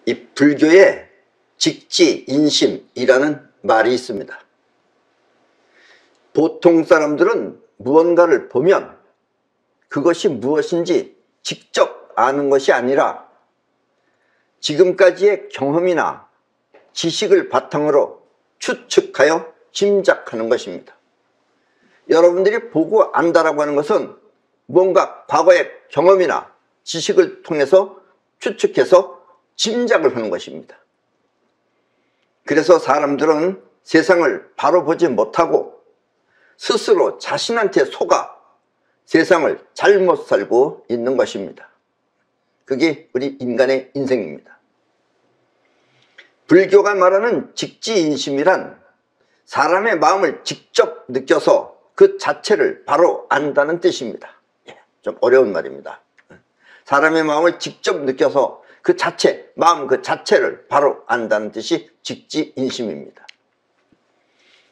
이 불교에 직지인심이라는 말이 있습니다. 보통 사람들은 무언가를 보면 그것이 무엇인지 직접 아는 것이 아니라 지금까지의 경험이나 지식을 바탕으로 추측하여 짐작하는 것입니다. 여러분들이 보고 안다라고 하는 것은 뭔가 과거의 경험이나 지식을 통해서 추측해서 짐작을 하는 것입니다. 그래서 사람들은 세상을 바로 보지 못하고 스스로 자신한테 속아 세상을 잘못 살고 있는 것입니다. 그게 우리 인간의 인생입니다. 불교가 말하는 직지인심이란 사람의 마음을 직접 느껴서 그 자체를 바로 안다는 뜻입니다. 좀 어려운 말입니다. 사람의 마음을 직접 느껴서 그 자체, 마음 그 자체를 바로 안다는 뜻이 직지인심입니다.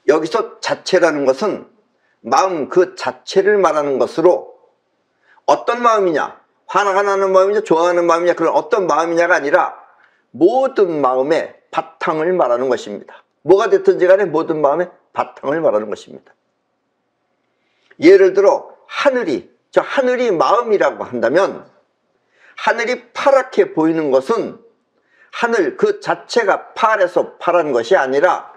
여기서 자체라는 것은 마음 그 자체를 말하는 것으로 어떤 마음이냐, 화가 나는 마음이냐, 좋아하는 마음이냐, 그런 어떤 마음이냐가 아니라 모든 마음의 바탕을 말하는 것입니다. 뭐가 됐든지 간에 모든 마음의 바탕을 말하는 것입니다. 예를 들어 저 하늘이 마음이라고 한다면 하늘이 파랗게 보이는 것은 하늘 그 자체가 파래서 파란 것이 아니라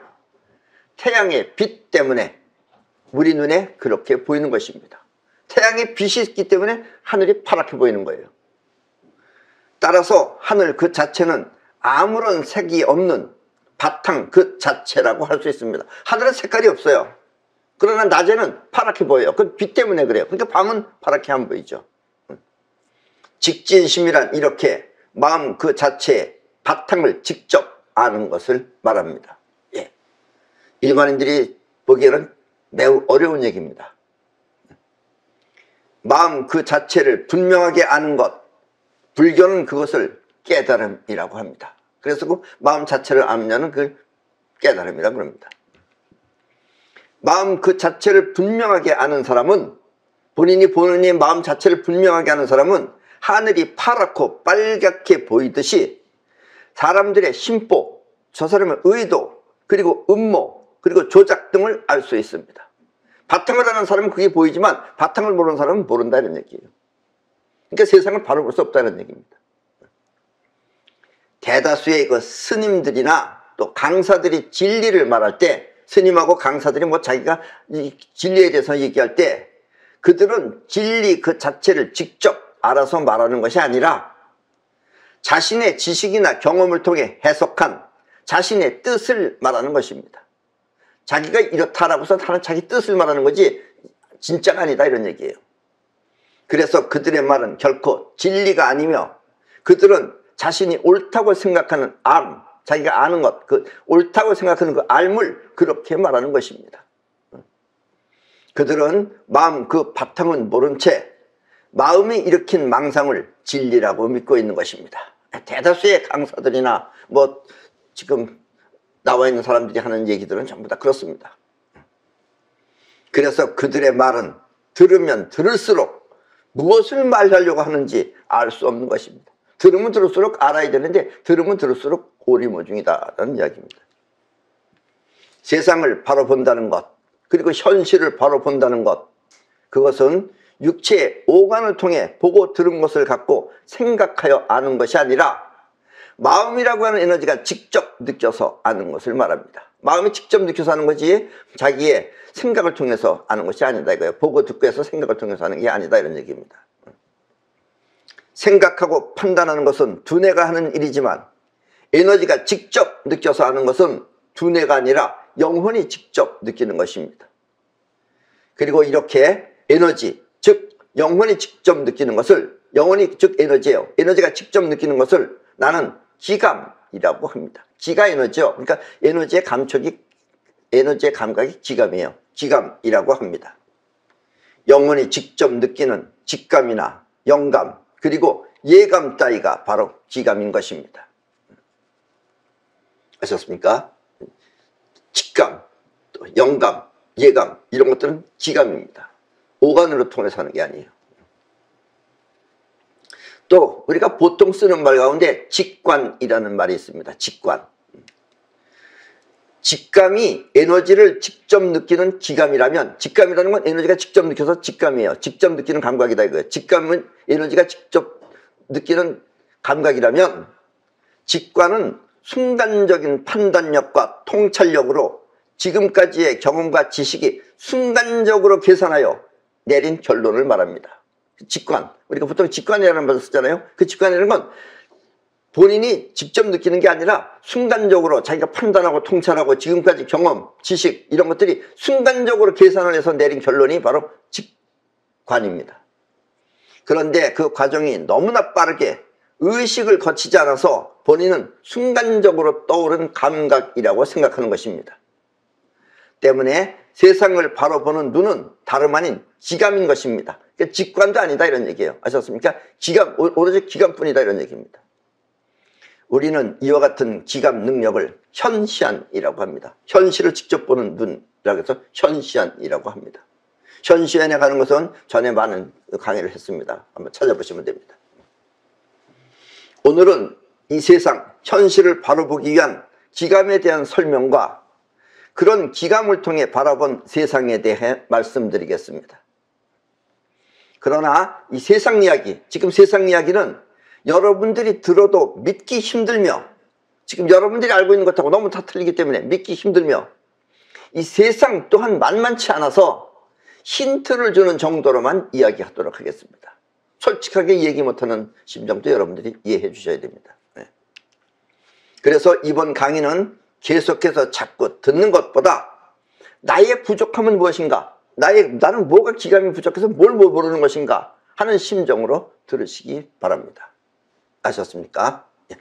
태양의 빛 때문에 우리 눈에 그렇게 보이는 것입니다. 태양의 빛이 있기 때문에 하늘이 파랗게 보이는 거예요. 따라서 하늘 그 자체는 아무런 색이 없는 바탕 그 자체라고 할 수 있습니다. 하늘은 색깔이 없어요. 그러나 낮에는 파랗게 보여요. 그건 빛 때문에 그래요. 그러니까 밤은 파랗게 안 보이죠. 직진심이란 이렇게 마음 그 자체의 바탕을 직접 아는 것을 말합니다. 예. 일반인들이 보기에는 매우 어려운 얘기입니다. 마음 그 자체를 분명하게 아는 것, 불교는 그것을 깨달음이라고 합니다. 그래서 그 마음 자체를 알면은 그 깨달음이라고 합니다. 마음 그 자체를 분명하게 아는 사람은, 본인이 보는 마음 자체를 분명하게 아는 사람은 하늘이 파랗고 빨갛게 보이듯이 사람들의 심보, 저 사람의 의도, 그리고 음모, 그리고 조작 등을 알 수 있습니다. 바탕을 아는 사람은 그게 보이지만 바탕을 모르는 사람은 모른다 이런 얘기예요. 그러니까 세상을 바로 볼 수 없다는 얘기입니다. 대다수의 그 스님들이나 또 강사들이 진리를 말할 때, 스님하고 강사들이 뭐 자기가 이 진리에 대해서 얘기할 때 그들은 진리 그 자체를 직접 알아서 말하는 것이 아니라 자신의 지식이나 경험을 통해 해석한 자신의 뜻을 말하는 것입니다. 자기가 이렇다라고 해서 하는 자기 뜻을 말하는 거지 진짜가 아니다 이런 얘기예요. 그래서 그들의 말은 결코 진리가 아니며 그들은 자신이 옳다고 생각하는 자기가 아는 것, 그 옳다고 생각하는 그 알물, 그렇게 말하는 것입니다. 그들은 마음 그 바탕은 모른 채 마음이 일으킨 망상을 진리라고 믿고 있는 것입니다. 대다수의 강사들이나 뭐 지금 나와 있는 사람들이 하는 얘기들은 전부 다 그렇습니다. 그래서 그들의 말은 들으면 들을수록 무엇을 말하려고 하는지 알 수 없는 것입니다. 들으면 들을수록 알아야 되는데 들으면 들을수록 오리무중이다라는 이야기입니다. 세상을 바로 본다는 것, 그리고 현실을 바로 본다는 것, 그것은 육체의 오감을 통해 보고 들은 것을 갖고 생각하여 아는 것이 아니라 마음이라고 하는 에너지가 직접 느껴서 아는 것을 말합니다. 마음이 직접 느껴서 아는 거지 자기의 생각을 통해서 아는 것이 아니다 이거예요. 보고 듣고 해서 생각을 통해서 하는 게 아니다 이런 얘기입니다. 생각하고 판단하는 것은 두뇌가 하는 일이지만 에너지가 직접 느껴서 하는 것은 두뇌가 아니라 영혼이 직접 느끼는 것입니다. 그리고 이렇게 에너지, 즉 영혼이 직접 느끼는 것을, 영혼이 즉 에너지예요. 에너지가 직접 느끼는 것을 나는 기감이라고 합니다. 기가 에너지요. 그러니까 에너지의 감각이 기감이에요. 기감이라고 합니다. 영혼이 직접 느끼는 직감이나 영감, 그리고 예감 따위가 바로 기감인 것입니다. 아셨습니까? 직감, 또 영감, 예감 이런 것들은 기감입니다. 오감으로 통해서 하는 게 아니에요. 또 우리가 보통 쓰는 말 가운데 직관이라는 말이 있습니다. 직관. 직감이 에너지를 직접 느끼는 기감이라면, 직감이라는 건 에너지가 직접 느껴서 직감이에요. 직접 느끼는 감각이다 이거예요. 직감은 에너지가 직접 느끼는 감각이라면, 직관은 순간적인 판단력과 통찰력으로 지금까지의 경험과 지식이 순간적으로 계산하여 내린 결론을 말합니다. 직관, 우리가 보통 직관이라는 말을 쓰잖아요. 그 직관이라는 건 본인이 직접 느끼는 게 아니라 순간적으로 자기가 판단하고 통찰하고 지금까지 경험, 지식 이런 것들이 순간적으로 계산을 해서 내린 결론이 바로 직관입니다. 그런데 그 과정이 너무나 빠르게 의식을 거치지 않아서 본인은 순간적으로 떠오른 감각이라고 생각하는 것입니다. 때문에 세상을 바로 보는 눈은 다름 아닌 기감인 것입니다. 그러니까 직관도 아니다 이런 얘기예요. 아셨습니까? 기감, 오로지 기감뿐이다 이런 얘기입니다. 우리는 이와 같은 기감 능력을 현시안이라고 합니다. 현실을 직접 보는 눈이라고 해서 현시안이라고 합니다. 현시안에 가는 것은 전에 많은 강의를 했습니다. 한번 찾아보시면 됩니다. 오늘은 이 세상 현실을 바로 보기 위한 기감에 대한 설명과 그런 기감을 통해 바라본 세상에 대해 말씀드리겠습니다. 그러나 이 세상 이야기, 지금 세상 이야기는 여러분들이 들어도 믿기 힘들며, 지금 여러분들이 알고 있는 것하고 너무 다 틀리기 때문에 믿기 힘들며, 이 세상 또한 만만치 않아서 힌트를 주는 정도로만 이야기하도록 하겠습니다. 솔직하게 얘기 못하는 심정도 여러분들이 이해해 주셔야 됩니다. 그래서 이번 강의는 계속해서 자꾸 듣는 것보다 나의 부족함은 무엇인가, 나는 뭐가 기감이 부족해서 뭘 모르는 것인가 하는 심정으로 들으시기 바랍니다. 아셨습니까? 예.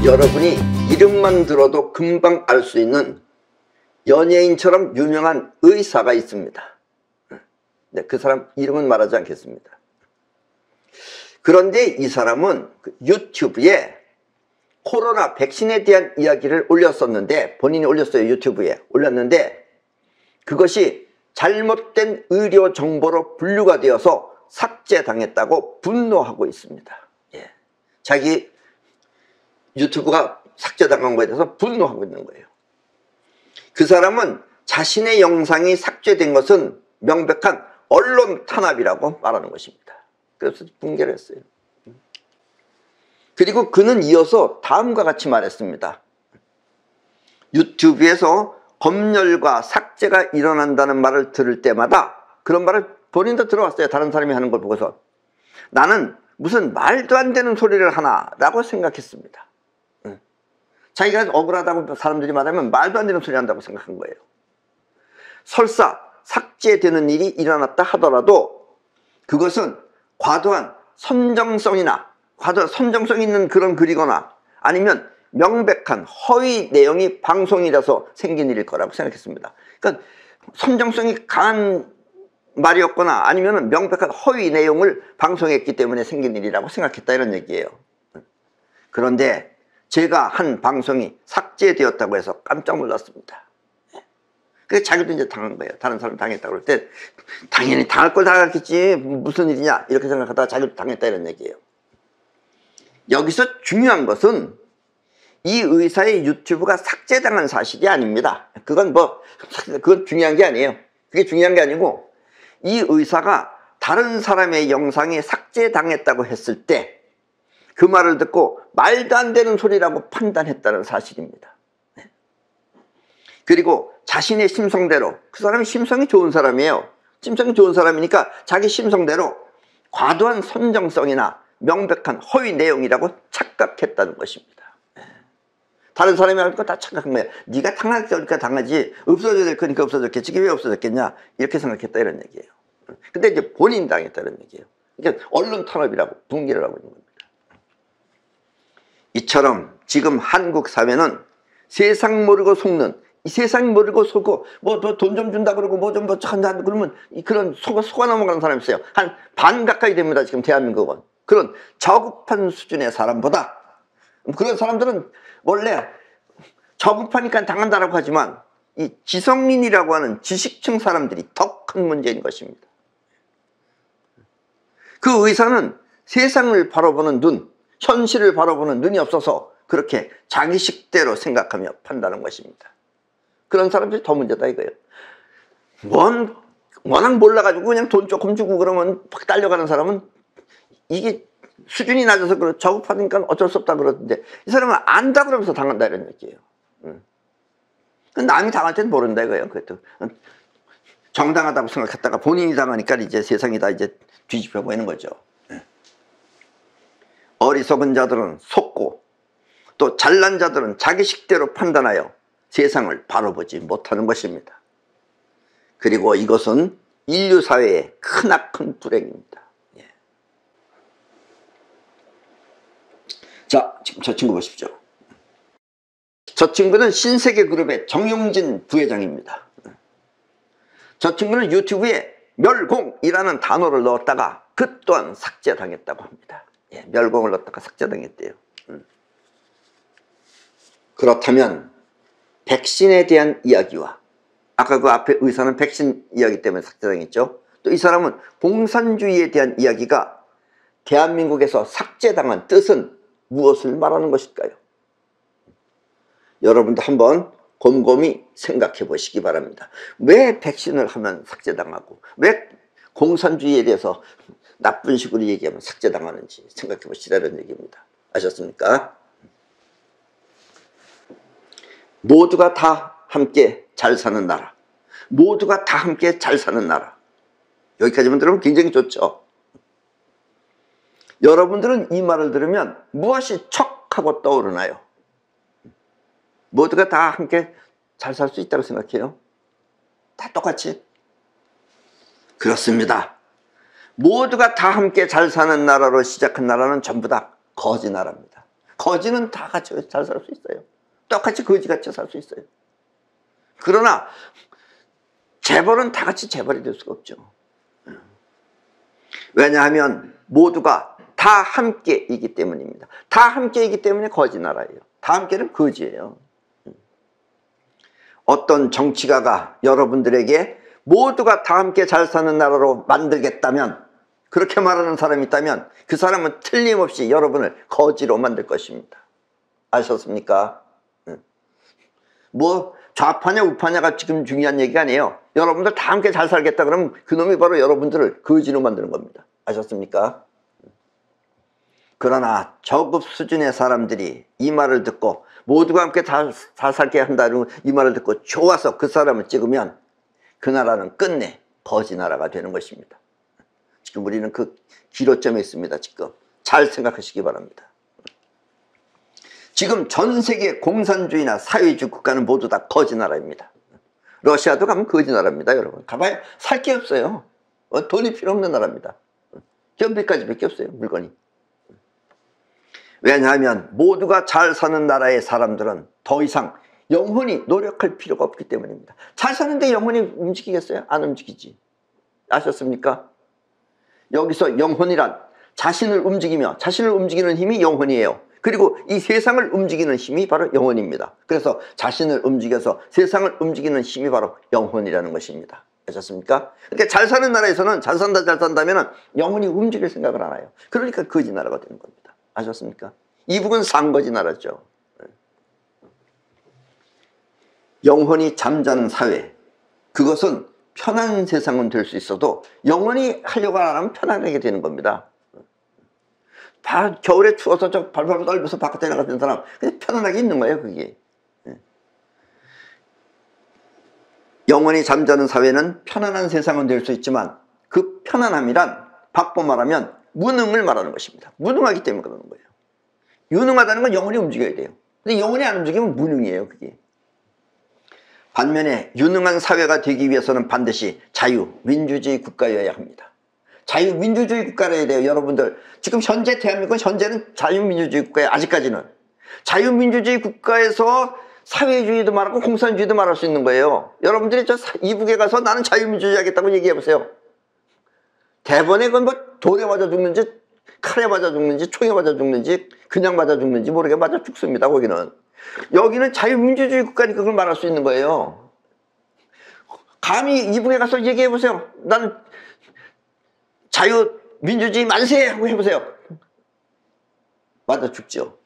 여러분이 이름만 들어도 금방 알 수 있는 연예인처럼 유명한 의사가 있습니다. 네, 그 사람 이름은 말하지 않겠습니다. 그런데 이 사람은 유튜브에 코로나 백신에 대한 이야기를 올렸었는데, 본인이 올렸어요. 유튜브에 올렸는데 그것이 잘못된 의료 정보로 분류가 되어서 삭제당했다고 분노하고 있습니다. 예. 자기 유튜브가 삭제당한 거에 대해서 분노하고 있는 거예요. 그 사람은 자신의 영상이 삭제된 것은 명백한 언론 탄압이라고 말하는 것입니다. 그래서 붕괴를 했어요. 그리고 그는 이어서 다음과 같이 말했습니다. 유튜브에서 검열과 삭제가 일어난다는 말을 들을 때마다, 그런 말을 본인도 들어왔어요. 다른 사람이 하는 걸 보고서. 나는 무슨 말도 안 되는 소리를 하나라고 생각했습니다. 자기가 억울하다고 사람들이 말하면 말도 안 되는 소리 한다고 생각한 거예요. 설사 삭제되는 일이 일어났다 하더라도 그것은 과도한 선정성이나 과도한 선정성 있는 그런 글이거나 아니면 명백한 허위 내용이 방송이라서 생긴 일일 거라고 생각했습니다. 그러니까 선정성이 강한 말이었거나 아니면 명백한 허위 내용을 방송했기 때문에 생긴 일이라고 생각했다 이런 얘기예요. 그런데 제가 한 방송이 삭제되었다고 해서 깜짝 놀랐습니다. 그래서 자기도 이제 당한 거예요. 다른 사람 당했다고 그럴 때 당연히 당할 걸 당했겠지 무슨 일이냐 이렇게 생각하다가 자기도 당했다 이런 얘기예요. 여기서 중요한 것은 이 의사의 유튜브가 삭제당한 사실이 아닙니다. 그건 중요한 게 아니에요. 그게 중요한 게 아니고 이 의사가 다른 사람의 영상이 삭제당했다고 했을 때 그 말을 듣고 말도 안 되는 소리라고 판단했다는 사실입니다. 그리고 자신의 심성대로, 그 사람이 심성이 좋은 사람이에요. 심성이 좋은 사람이니까 자기 심성대로 과도한 선정성이나 명백한 허위 내용이라고 착각했다는 것입니다. 다른 사람이 할 거 다 착각한 거예요. 네가 당할 거니까 당하지, 없어져야 될 거니까 없어졌겠지, 이게 왜 없어졌겠냐 이렇게 생각했다 이런 얘기예요. 근데 이제 본인 당했다는 얘기예요. 그러니까 언론 탄압이라고 붕괴를 하고 있는 겁니다. 이처럼 지금 한국 사회는 세상 모르고 속는, 이 세상 모르고 속고 뭐 돈 좀 준다 그러고 뭐 좀 한다 그러면 그런 속아 넘어가는 사람이 있어요. 한 반 가까이 됩니다. 지금 대한민국은. 그런 저급한 수준의 사람보다, 그런 사람들은 원래 저급하니까 당한다라고 하지만 이 지성인이라고 하는 지식층 사람들이 더 큰 문제인 것입니다. 그 의사는 세상을 바라보는 눈, 현실을 바라보는 눈이 없어서 그렇게 자기식대로 생각하며 판단하는 것입니다. 그런 사람들이 더 문제다 이거예요. 워낙 몰라가지고 그냥 돈 조금 주고 그러면 팍 딸려가는 사람은 이게 수준이 낮아서 저급하니까 어쩔 수 없다 그러던데, 이 사람은 안다 그러면서 당한다 이런 얘기예요. 남이 당할 때는 모른다 이거예요. 그것도 정당하다고 생각했다가 본인이 당하니까 이제 세상이 다 이제 뒤집혀 보이는 거죠. 어리석은 자들은 속고 또 잘난 자들은 자기식대로 판단하여 세상을 바로 보지 못하는 것입니다. 그리고 이것은 인류 사회의 크나큰 불행입니다. 자, 지금 저 친구 보십시오. 저 친구는 신세계그룹의 정용진 부회장입니다. 저 친구는 유튜브에 멸공이라는 단어를 넣었다가 그 또한 삭제당했다고 합니다. 멸공을 넣었다가 삭제당했대요. 그렇다면 백신에 대한 이야기와, 아까 그 앞에 의사는 백신 이야기 때문에 삭제당했죠. 또 이 사람은 공산주의에 대한 이야기가 대한민국에서 삭제당한 뜻은 무엇을 말하는 것일까요? 여러분도 한번 곰곰이 생각해 보시기 바랍니다. 왜 백신을 하면 삭제당하고 왜 공산주의에 대해서 나쁜 식으로 얘기하면 삭제당하는지 생각해 보시라는 얘기입니다. 아셨습니까? 모두가 다 함께 잘 사는 나라, 모두가 다 함께 잘 사는 나라, 여기까지만 들으면 굉장히 좋죠. 여러분들은 이 말을 들으면 무엇이 척하고 떠오르나요? 모두가 다 함께 잘 살 수 있다고 생각해요? 다 똑같이? 그렇습니다. 모두가 다 함께 잘 사는 나라로 시작한 나라는 전부 다 거지 나라입니다. 거지는 다 같이 잘 살 수 있어요. 똑같이 거지같이 살 수 있어요. 그러나 재벌은 다 같이 재벌이 될 수가 없죠. 왜냐하면 모두가 다 함께이기 때문입니다. 다 함께이기 때문에 거지 나라예요. 다 함께는 거지예요. 어떤 정치가가 여러분들에게 모두가 다 함께 잘 사는 나라로 만들겠다면, 그렇게 말하는 사람이 있다면 그 사람은 틀림없이 여러분을 거지로 만들 것입니다. 아셨습니까? 뭐 좌파냐 우파냐가 지금 중요한 얘기가 아니에요. 여러분들 다 함께 잘 살겠다 그러면 그놈이 바로 여러분들을 거지로 만드는 겁니다. 아셨습니까? 그러나 저급 수준의 사람들이 이 말을 듣고 모두가 함께 잘 살게 한다는 이 말을 듣고 좋아서 그 사람을 찍으면 그 나라는 끝내 거지 나라가 되는 것입니다. 지금 우리는 그 기로점에 있습니다. 지금 잘 생각하시기 바랍니다. 지금 전 세계 공산주의나 사회주의 국가는 모두 다 거지 나라입니다. 러시아도 가면 거지 나라입니다. 여러분 가봐야 살 게 없어요. 돈이 필요 없는 나라입니다. 현비까지 밖에 없어요. 물건이. 왜냐하면 모두가 잘 사는 나라의 사람들은 더 이상 영혼이 노력할 필요가 없기 때문입니다. 잘 사는데 영혼이 움직이겠어요? 안 움직이지. 아셨습니까? 여기서 영혼이란 자신을 움직이며 자신을 움직이는 힘이 영혼이에요. 그리고 이 세상을 움직이는 힘이 바로 영혼입니다. 그래서 자신을 움직여서 세상을 움직이는 힘이 바로 영혼이라는 것입니다. 아셨습니까? 그러니까 잘 사는 나라에서는 잘 산다 잘 산다면 영혼이 움직일 생각을 안 해요. 그러니까 거지 나라가 되는 겁니다. 아셨습니까? 이북은 상거지 나라죠. 영혼이 잠자는 사회, 그것은 편한 세상은 될 수 있어도 영혼이 하려고 안 하면 편안하게 되는 겁니다. 겨울에 추워서 저 발발 떨면서 바깥에 나가는 사람 그냥 편안하게 있는 거예요. 그게 영혼이 잠자는 사회는 편안한 세상은 될 수 있지만 그 편안함이란 바꿔 말하면 무능을 말하는 것입니다. 무능하기 때문에 그러는 거예요. 유능하다는 건 영혼이 움직여야 돼요. 근데 영혼이 안 움직이면 무능이에요. 그게. 반면에 유능한 사회가 되기 위해서는 반드시 자유, 민주주의 국가여야 합니다. 자유민주주의 국가라 해야 돼요. 여러분들 지금 현재 대한민국은 현재는 자유민주주의 국가예요. 아직까지는 자유민주주의 국가에서 사회주의도 말하고 공산주의도 말할 수 있는 거예요. 여러분들이 저 이북에 가서 나는 자유민주주의 하겠다고 얘기해 보세요. 대번에 그건 뭐 돌에 맞아 죽는지 칼에 맞아 죽는지 총에 맞아 죽는지 그냥 맞아 죽는지 모르게 맞아 죽습니다. 거기는. 여기는 자유민주주의 국가니까 그걸 말할 수 있는 거예요. 감히 이북에 가서 얘기해 보세요. 나는 자유민주주의 만세 하고 해보세요. 맞아 죽죠.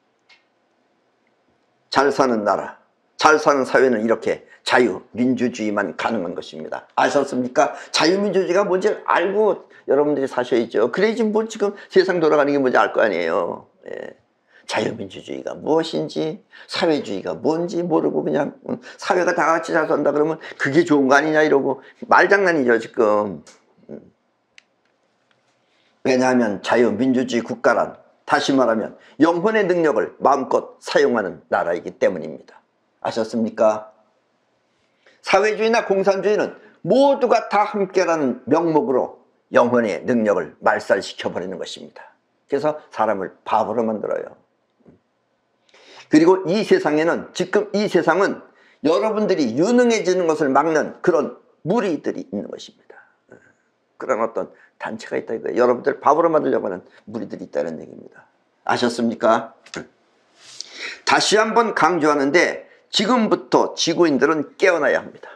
잘 사는 나라, 잘 사는 사회는 이렇게 자유민주주의만 가능한 것입니다. 아셨습니까? 자유민주주의가 뭔지 알고 여러분들이 사셔야죠. 그래야지 뭐 지금 세상 돌아가는 게 뭔지 알 거 아니에요. 예. 자유민주주의가 무엇인지 사회주의가 뭔지 모르고 그냥 사회가 다 같이 잘 산다 그러면 그게 좋은 거 아니냐 이러고 말장난이죠 지금. 왜냐하면 자유민주주의 국가란 다시 말하면 영혼의 능력을 마음껏 사용하는 나라이기 때문입니다. 아셨습니까? 사회주의나 공산주의는 모두가 다 함께라는 명목으로 영혼의 능력을 말살시켜버리는 것입니다. 그래서 사람을 바보로 만들어요. 그리고 이 세상에는 지금 이 세상은 여러분들이 유능해지는 것을 막는 그런 무리들이 있는 것입니다. 그런 어떤 단체가 있다 이거예요. 여러분들 바보로 만들려고 하는 무리들이 있다는 얘기입니다. 아셨습니까? 다시 한번 강조하는데 지금부터 지구인들은 깨어나야 합니다.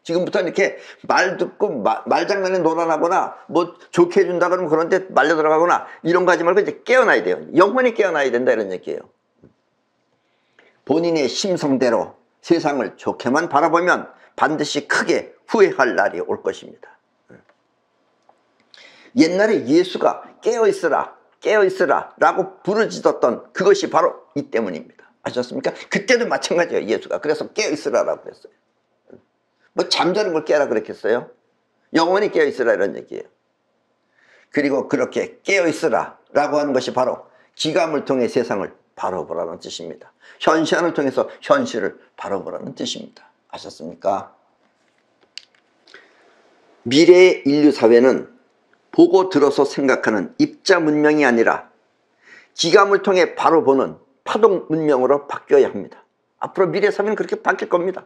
지금부터 이렇게 말 듣고 말장난에 놀아나거나 뭐 좋게 해준다 그러면 그런 데 말려 들어가거나 이런 거 하지 말고 이제 깨어나야 돼요. 영원히 깨어나야 된다 이런 얘기예요. 본인의 심성대로 세상을 좋게만 바라보면 반드시 크게 후회할 날이 올 것입니다. 옛날에 예수가 깨어있으라 깨어있으라 라고 부르짖었던 그것이 바로 이 때문입니다. 아셨습니까? 그때도 마찬가지예요. 예수가 그래서 깨어있으라 라고 그랬어요. 뭐 잠자는 걸 깨라 그랬겠어요? 영원히 깨어있으라 이런 얘기예요. 그리고 그렇게 깨어있으라 라고 하는 것이 바로 기감을 통해 세상을 바로 보라는 뜻입니다. 현시안을 통해서 현실을 바로 보라는 뜻입니다. 아셨습니까? 미래의 인류 사회는 보고 들어서 생각하는 입자 문명이 아니라 기감을 통해 바로 보는 파동 문명으로 바뀌어야 합니다. 앞으로 미래 사회는 그렇게 바뀔 겁니다.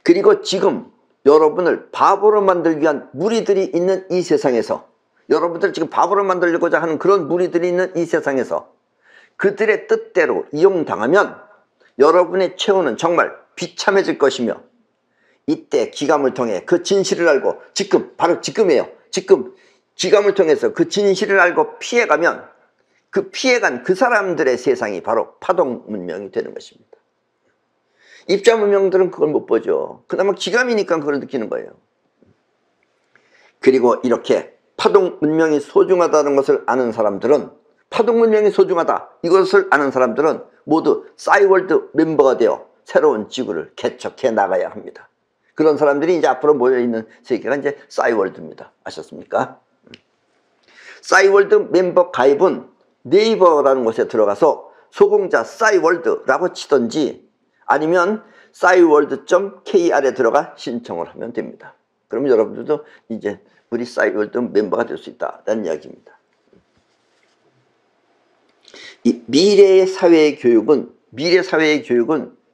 그리고 지금 여러분을 바보로 만들기 위한 무리들이 있는 이 세상에서 여러분들 지금 바보로 만들려고자 하는 그런 무리들이 있는 이 세상에서 그들의 뜻대로 이용당하면 여러분의 최후는 정말 비참해질 것이며 이때 기감을 통해 그 진실을 알고 바로 지금이에요. 지금 기감을 통해서 그 진실을 알고 피해가면 그 피해간 그 사람들의 세상이 바로 파동 문명이 되는 것입니다. 입자 문명들은 그걸 못 보죠. 그나마 기감이니까 그걸 느끼는 거예요. 그리고 이렇게 파동 문명이 소중하다는 것을 아는 사람들은 파동 문명이 소중하다 이것을 아는 사람들은 모두 싸이월드 멤버가 되어 새로운 지구를 개척해 나가야 합니다. 그런 사람들이 이제 앞으로 모여있는 세계가 이제 싸이월드입니다. 아셨습니까? 싸이월드 멤버 가입은 네이버라는 곳에 들어가서 소공자 싸이월드라고 치든지 아니면 싸이월드.kr에 들어가 신청을 하면 됩니다. 그러면 여러분들도 이제 우리 싸이월드 멤버가 될 수 있다는 이야기입니다. 이 미래 사회의 교육은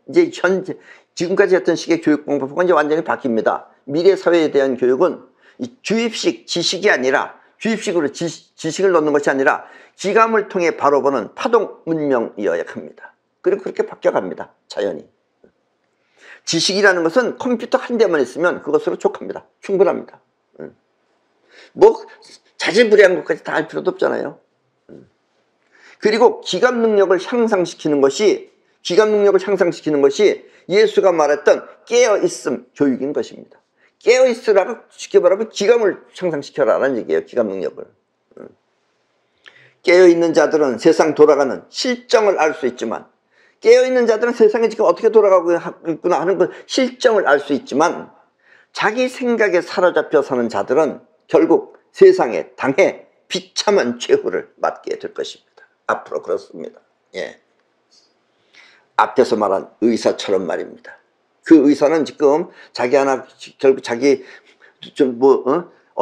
이제 현재 지금까지 했던 식의 교육 방법과 이제 완전히 바뀝니다. 미래 사회에 대한 교육은 이 주입식 지식이 아니라 주입식으로 지식을 넣는 것이 아니라 기감을 통해 바로 보는 파동 문명이어야 합니다. 그리고 그렇게 바뀌어갑니다. 자연히. 지식이라는 것은 컴퓨터 한 대만 있으면 그것으로 족합니다. 충분합니다. 뭐 자질구레한 것까지 다 할 필요도 없잖아요. 그리고 기감 능력을 향상시키는 것이 예수가 말했던 깨어있음 교육인 것입니다. 깨어있으라고 쉽게 말하면 기감을 향상시켜라라는 얘기예요. 기감 능력을. 깨어있는 자들은 세상 돌아가는 실정을 알 수 있지만 깨어있는 자들은 세상에 지금 어떻게 돌아가고 있구나 하는 그 실정을 알 수 있지만 자기 생각에 사로잡혀 사는 자들은 결국 세상에 당해 비참한 최후를 맞게 될 것입니다. 앞으로 그렇습니다. 예. 앞에서 말한 의사처럼 말입니다. 그 의사는 지금 결국 자기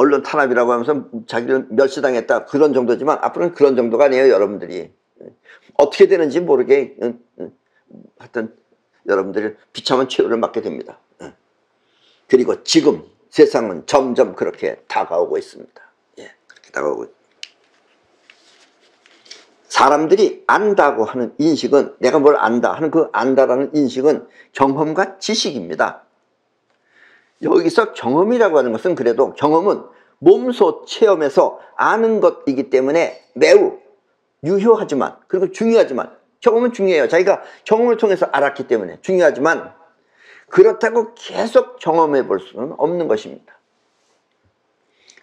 언론 탄압이라고 하면서 자기를 멸시당했다 그런 정도지만 앞으로는 그런 정도가 아니에요. 여러분들이 어떻게 되는지 모르게 하여튼 여러분들이 비참한 최후를 맞게 됩니다. 그리고 지금 세상은 점점 그렇게 다가오고 있습니다. 예, 그렇게 다가오고 있습니다. 사람들이 안다고 하는 인식은, 내가 뭘 안다 하는 그 안다라는 인식은 경험과 지식입니다. 여기서 경험이라고 하는 것은, 그래도 경험은 몸소 체험해서 아는 것이기 때문에 매우 유효하지만, 그리고 중요하지만, 경험은 중요해요. 자기가 경험을 통해서 알았기 때문에 중요하지만, 그렇다고 계속 경험해 볼 수는 없는 것입니다.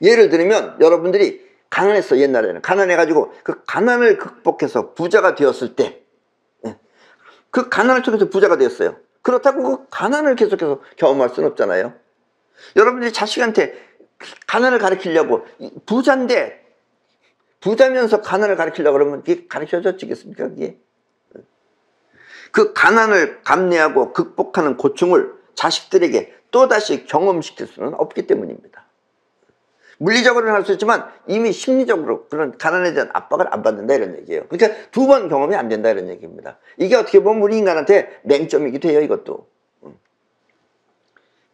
예를 들면 여러분들이 가난했어. 옛날에는 가난해가지고 그 가난을 극복해서 부자가 되었을 때, 그 가난을 통해서 부자가 되었어요. 그렇다고 그 가난을 계속해서 경험할 수는 없잖아요. 여러분들이 자식한테 가난을 가르치려고, 부자인데 부자면서 가난을 가르치려고 그러면 그게 가르쳐지겠습니까? 그게 그 가난을 감내하고 극복하는 고충을 자식들에게 또다시 경험시킬 수는 없기 때문입니다. 물리적으로는 할 수 있지만 이미 심리적으로 그런 가난에 대한 압박을 안 받는다 이런 얘기예요. 그러니까 두 번 경험이 안 된다 이런 얘기입니다. 이게 어떻게 보면 우리 인간한테 맹점이기도 해요. 이것도.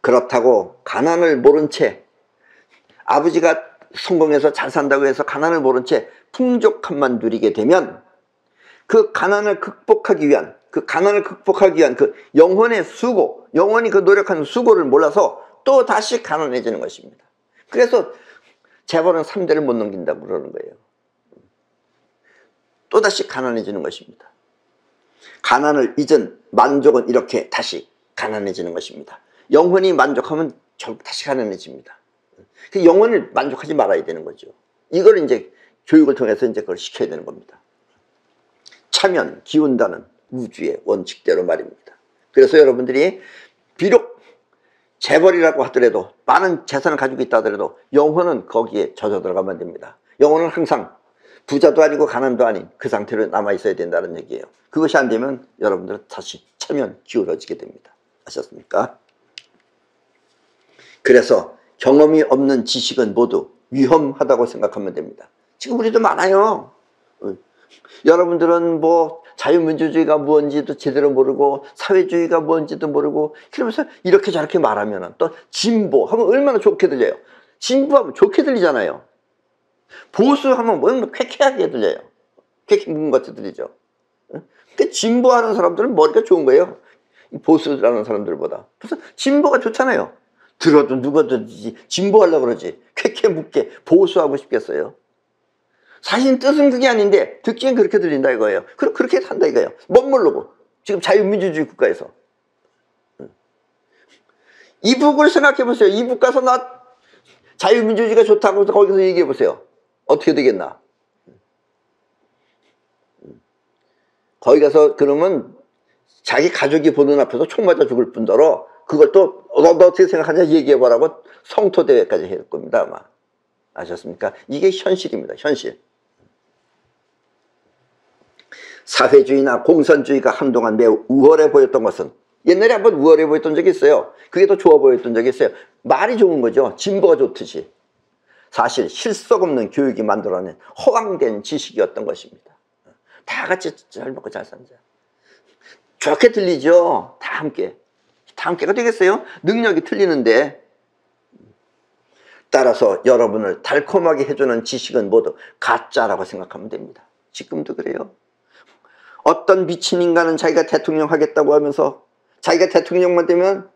그렇다고 가난을 모른 채, 아버지가 성공해서 잘 산다고 해서 가난을 모른 채 풍족함만 누리게 되면 그 가난을 극복하기 위한 그 영혼의 수고, 영혼이 그 노력하는 수고를 몰라서 또 다시 가난해지는 것입니다. 그래서 재벌은 3대를 못 넘긴다고 그러는 거예요. 또다시 가난해지는 것입니다. 가난을 잊은 만족은 이렇게 다시 가난해지는 것입니다. 영혼이 만족하면 결국 다시 가난해집니다. 그 영혼을 만족하지 말아야 되는 거죠. 이걸 이제 교육을 통해서 이제 그걸 시켜야 되는 겁니다. 차면 기운다는 우주의 원칙대로 말입니다. 그래서 여러분들이 비록 재벌이라고 하더라도, 많은 재산을 가지고 있다 하더라도 영혼은 거기에 젖어 들어가면 안 됩니다. 영혼은 항상 부자도 아니고 가난도 아닌 그 상태로 남아 있어야 된다는 얘기예요. 그것이 안 되면 여러분들은 다시 차면 기울어지게 됩니다. 아셨습니까? 그래서 경험이 없는 지식은 모두 위험하다고 생각하면 됩니다. 지금 우리도 많아요. 여러분들은 뭐 자유민주주의가 뭔지도 제대로 모르고 사회주의가 뭔지도 모르고, 그러면서 이렇게 저렇게 말하면 또 진보하면 얼마나 좋게 들려요. 진보하면 좋게 들리잖아요. 보수하면 뭐 쾌쾌하게 들려요. 쾌쾌 묵은 것 같이 들리죠. 근데 진보하는 사람들은 머리가 좋은 거예요. 보수라는 사람들보다. 그래서 진보가 좋잖아요. 들어도 누가 듣지, 진보하려고 그러지. 쾌쾌 묵게 보수하고 싶겠어요. 사실 뜻은 그게 아닌데 듣기엔 그렇게 들린다 이거예요. 그럼 그렇게 산다 이거예요. 못 모르고. 지금 자유민주주의 국가에서. 이북을 생각해 보세요. 이북 가서 나 자유민주주의가 좋다고 해서 거기서 얘기해 보세요. 어떻게 되겠나. 거기 가서 그러면 자기 가족이 보는 앞에서 총 맞아 죽을 뿐더러 그걸 또 너 어떻게 생각하냐 얘기해 보라고 성토대회까지 할 겁니다 아마. 아셨습니까? 이게 현실입니다. 현실. 사회주의나 공산주의가 한동안 매우 우월해 보였던 것은, 옛날에 한번 우월해 보였던 적이 있어요. 그게 더 좋아 보였던 적이 있어요. 말이 좋은 거죠. 진보가 좋듯이. 사실 실속 없는 교육이 만들어낸 허황된 지식이었던 것입니다. 다 같이 잘 먹고 잘 산다. 좋게 들리죠. 다 함께. 다 함께가 되겠어요? 능력이 틀리는데. 따라서 여러분을 달콤하게 해주는 지식은 모두 가짜라고 생각하면 됩니다. 지금도 그래요. 어떤 미친 인간은 자기가 대통령 하겠다고 하면서 자기가 대통령만 되면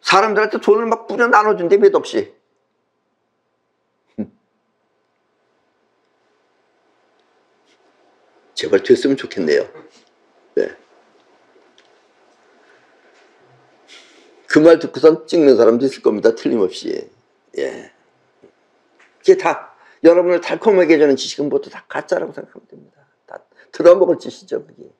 사람들한테 돈을 막 뿌려 나눠준대, 몇 없이. 제발 됐으면 좋겠네요. 네. 그 말 듣고선 찍는 사람도 있을 겁니다. 틀림없이. 예. 이게 다 여러분을 달콤하게 해주는 지식은 모두 다 가짜라고 생각하면 됩니다. 다 들어먹을 짓이죠, 그게.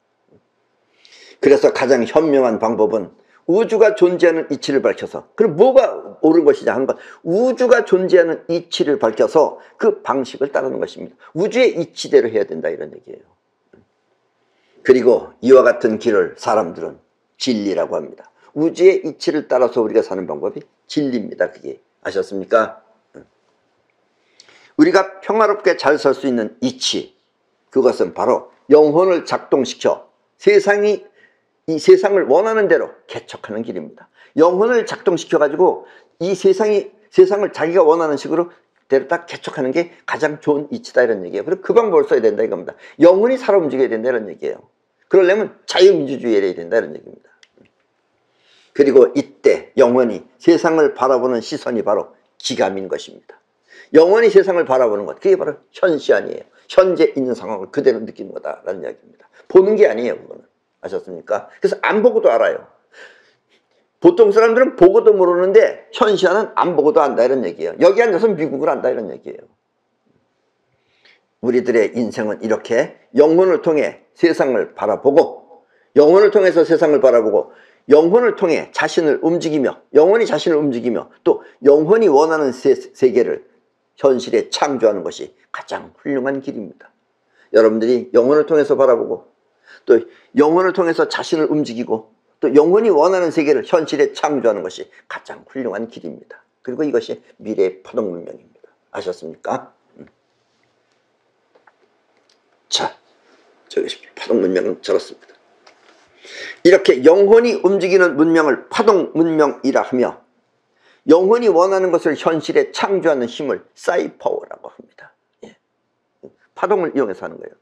그래서 가장 현명한 방법은 우주가 존재하는 이치를 밝혀서, 그럼 뭐가 옳은 것이냐 하는 것, 우주가 존재하는 이치를 밝혀서 그 방식을 따르는 것입니다. 우주의 이치대로 해야 된다 이런 얘기예요. 그리고 이와 같은 길을 사람들은 진리라고 합니다. 우주의 이치를 따라서 우리가 사는 방법이 진리입니다. 그게. 아셨습니까? 우리가 평화롭게 잘 살 수 있는 이치, 그것은 바로 영혼을 작동시켜 이 세상을 원하는 대로 개척하는 길입니다. 영혼을 작동시켜 가지고 이 세상을 자기가 원하는 식으로 대로 딱 개척하는 게 가장 좋은 이치다, 이런 얘기예요. 그리고 그 방법을 써야 된다 이겁니다. 영혼이 살아 움직여야 된다, 이런 얘기예요. 그러려면 자유민주주의를 해야 된다, 이런 얘기입니다. 그리고 이때 영혼이 세상을 바라보는 시선이 바로 기감인 것입니다. 영혼이 세상을 바라보는 것, 그게 바로 현시안이에요. 현재 있는 상황을 그대로 느끼는 거다라는 이야기입니다. 보는 게 아니에요, 그거는. 아셨습니까? 그래서 안 보고도 알아요. 보통 사람들은 보고도 모르는데 현시안은 안 보고도 안다, 이런 얘기예요. 여기 앉아서 미국을 안다, 이런 얘기예요. 우리들의 인생은 이렇게 영혼을 통해 세상을 바라보고, 영혼을 통해서 세상을 바라보고, 영혼을 통해 자신을 움직이며, 영혼이 자신을 움직이며, 또 영혼이 원하는 세계를 현실에 창조하는 것이 가장 훌륭한 길입니다. 여러분들이 영혼을 통해서 바라보고, 또 영혼을 통해서 자신을 움직이고, 또 영혼이 원하는 세계를 현실에 창조하는 것이 가장 훌륭한 길입니다. 그리고 이것이 미래의 파동문명입니다. 아셨습니까? 자, 저것이 파동문명은 저렇습니다. 이렇게 영혼이 움직이는 문명을 파동문명이라 하며, 영혼이 원하는 것을 현실에 창조하는 힘을 사이파워라고 합니다. 예. 파동을 이용해서 하는 거예요.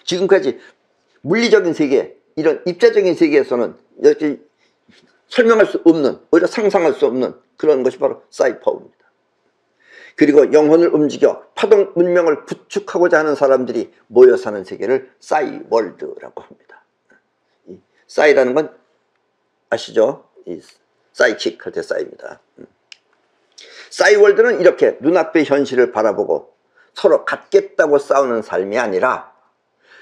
지금까지 물리적인 세계, 이런 입자적인 세계에서는 이렇게 설명할 수 없는, 오히려 상상할 수 없는 그런 것이 바로 사이파워입니다. 그리고 영혼을 움직여 파동 문명을 구축하고자 하는 사람들이 모여 사는 세계를 싸이월드라고 합니다. 이 싸이라는 건 아시죠? 이 사이킥 할 때 싸이입니다. 싸이월드는 이렇게 눈앞의 현실을 바라보고 서로 갖겠다고 싸우는 삶이 아니라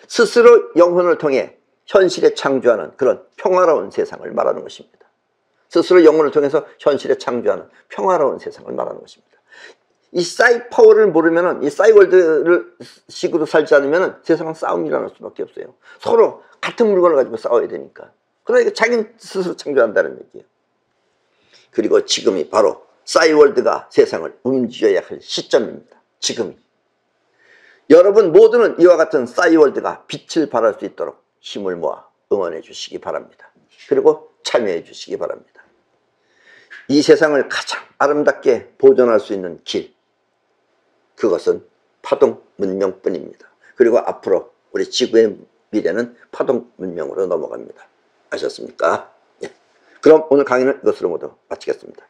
스스로 영혼을 통해 현실에 창조하는 그런 평화로운 세상을 말하는 것입니다. 스스로 영혼을 통해서 현실에 창조하는 평화로운 세상을 말하는 것입니다. 이 싸이파워를 모르면은, 이 싸이월드를 식으로 살지 않으면은 세상은 싸움이 일어날 수밖에 없어요. 서로 같은 물건을 가지고 싸워야 되니까. 그러니까 자기는 스스로 창조한다는 얘기예요. 그리고 지금이 바로 싸이월드가 세상을 움직여야 할 시점입니다. 지금이. 여러분 모두는 이와 같은 싸이월드가 빛을 발할 수 있도록 힘을 모아 응원해 주시기 바랍니다. 그리고 참여해 주시기 바랍니다. 이 세상을 가장 아름답게 보존할 수 있는 길, 그것은 파동 문명뿐입니다. 그리고 앞으로 우리 지구의 미래는 파동 문명으로 넘어갑니다. 아셨습니까? 예. 그럼 오늘 강의는 이것으로 모두 마치겠습니다.